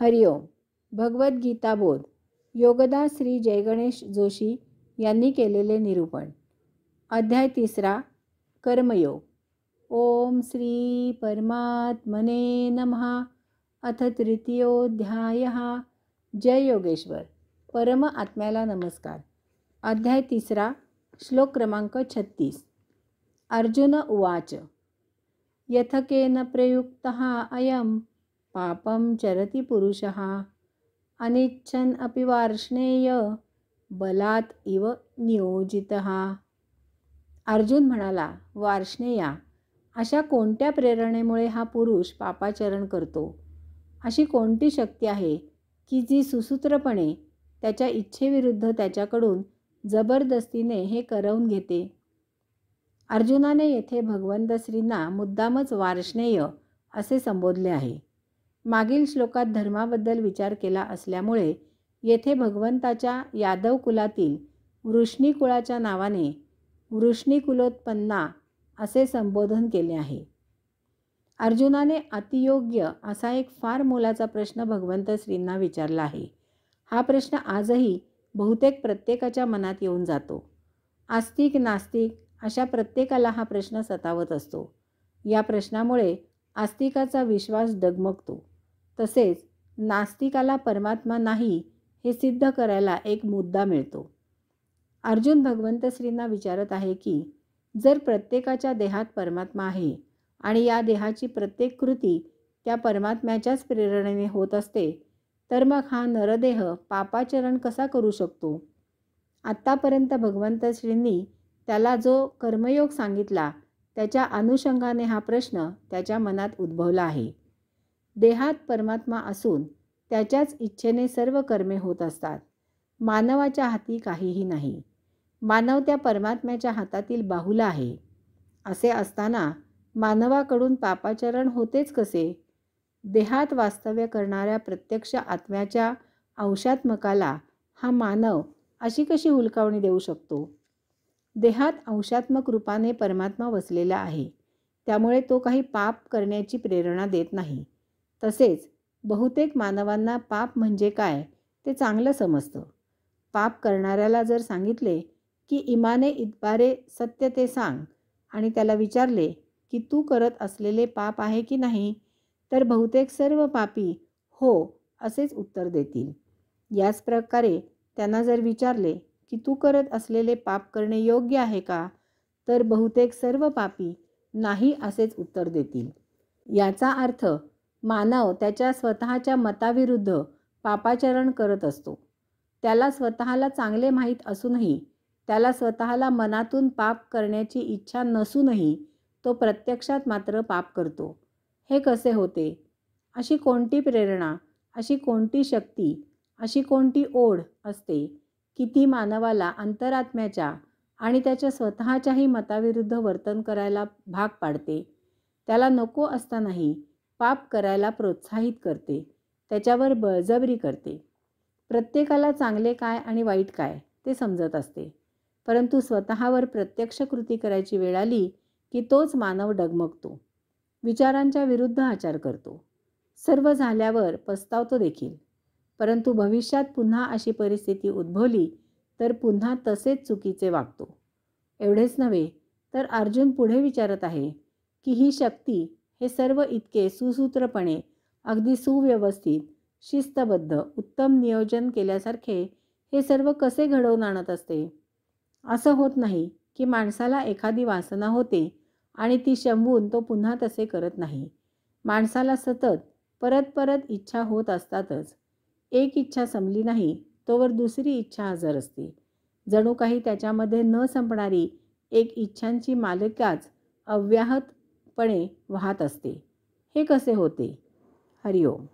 हरिओम. भगवद्गीता बोध. योगदास श्री जयगणेश जोशी यांनी केलेले निरूपण. अध्याय 3. कर्मयोग. ओम श्री परमात्मने नमः. अथ तृतीयोऽध्यायः. जय योगेश्वर. परम आत्म्याला नमस्कार. अध्याय 3. श्लोक क्रमांक 36. अर्जुन उवाच. यथकेन प्रयुक्तः अयं पापं चरति पुरुषः अनिच्छन् अपि वार्ष्णेय बलात् इव नियोजितः. अर्जुन म्हणाला, वार्ष्णेया, अशा कोणत्या प्रेरणेमुळे हा पुरुष पापाचरण करतो? अशी कोणती शक्ती आहे की जी सुसूत्रपणे त्याच्या इच्छेविरुद्ध त्याच्याकडून जबरदस्तीने हे करवून घेते? अर्जुनाने येथे भगवंत श्रींना मुद्दामच वार्ष्णेय असे संबोधले आहे. मागील श्लोकात धर्माबद्दल विचार केला असल्यामुळे येथे भगवंताच्या यादव कुलातील वृष्णी कुळाच्या नावाने वृष्णी कुलोत्पन्ना असे संबोधन केले आहे. अर्जुनाने अतियोग्य असा एक फार मोलाचा प्रश्न भगवंत श्रींना विचारला आहे. हा प्रश्न आजही बहुतेक प्रत्येकाच्या मनात येऊन जातो. आस्तिक नास्तिक अशा प्रत्येकाला हा प्रश्न सतावत असतो. या प्रश्नामुळे आस्तिकाचा विश्वास डगमगतो. तसेच नास्तिकाला परमात्मा नाही हे सिद्ध करायला एक मुद्दा मिळतो. अर्जुन भगवंत श्रींना विचारत आहे की जर प्रत्येकाच्या देहात परमात्मा आहे आणि या देहाची प्रत्येक कृती त्या परमात्म्याच्याच प्रेरणेने होत असते, तर मग हा नरदेह पापाचरण कसा करू शकतो? आत्तापर्यंत भगवंत श्रींनी त्याला जो कर्मयोग सांगितला त्याच्या अनुषंगाने हा प्रश्न त्याच्या मनात उद्भवला आहे. देहात परमात्मा असून त्याच्याच इच्छेने सर्व कर्मे होत असतात. मानवाच्या हाती काहीही नाही. मानव त्या परमात्म्याच्या हातातील बाहुला आहे. असे असताना मानवाकडून पापाचरण होतेच कसे? देहात वास्तव्य करणाऱ्या प्रत्यक्ष आत्म्याच्या अंशात्मकाला हा मानव अशी कशी हुलकावणी देऊ शकतो? देहात अंशात्मक रूपाने परमात्मा वसलेला आहे, त्यामुळे तो काही पाप करण्याची प्रेरणा देत नाही. तसेच बहुतेक मानवांना पाप म्हणजे काय ते चांगलं समजतं. पाप करणाऱ्याला जर सांगितले की इमाने इतबारे सत्य ते सांग आणि त्याला विचारले की तू करत असलेले पाप आहे की नाही, तर बहुतेक सर्व पापी हो असेच उत्तर देतील. याच प्रकारे त्यांना जर विचारले की तू करत असलेले पाप करणे योग्य आहे का, तर बहुतेक सर्व पापी नाही असेच उत्तर देतील. याचा अर्थ मानव त्याच्या स्वतःच्या मताविरुद्ध पापाचरण करत असतो. त्याला स्वतःला चांगले माहीत असूनही, त्याला स्वतःला मनातून पाप करण्याची इच्छा नसूनही तो प्रत्यक्षात मात्र पाप करतो. हे कसे होते? अशी कोणती प्रेरणा, अशी कोणती शक्ती, अशी कोणती ओढ असते की ती मानवाला अंतरात्म्याच्या आणि त्याच्या स्वतःच्याही मताविरुद्ध वर्तन करायला भाग पाडते? त्याला नको असतानाही पाप करायला प्रोत्साहित करते, त्याच्यावर बळजबरी करते. प्रत्येकाला चांगले काय आणि वाईट काय ते समजत असते, परंतु स्वतःवर प्रत्यक्ष कृती करायची वेळ आली की तोच मानव डगमगतो, विचारांच्या विरुद्ध आचार करतो. सर्व झाल्यावर पस्तावतो देखील. परंतु भविष्यात पुन्हा अशी परिस्थिती उद्भवली तर पुन्हा तसेच चुकीचे वागतो. एवढेच नव्हे तर अर्जुन पुढे विचारत आहे की ही शक्ती हे सर्व इतके सुसूत्रपणे, अगदी सुव्यवस्थित, शिस्तबद्ध, उत्तम नियोजन केल्यासारखे हे सर्व कसे घडवून आणत असते? असं होत नाही की माणसाला एखादी वासना होते आणि ती शमवून तो पुन्हा तसे करत नाही. माणसाला सतत परत परत इच्छा होत असतातच. एक इच्छा संपली नाही तोवर दुसरी इच्छा हजर असते. जणू काही त्याच्यामध्ये न संपणारी एक इच्छांची मालिकाच अव्याहतपणे वाहत असते. हे कसे होते? हरिओम.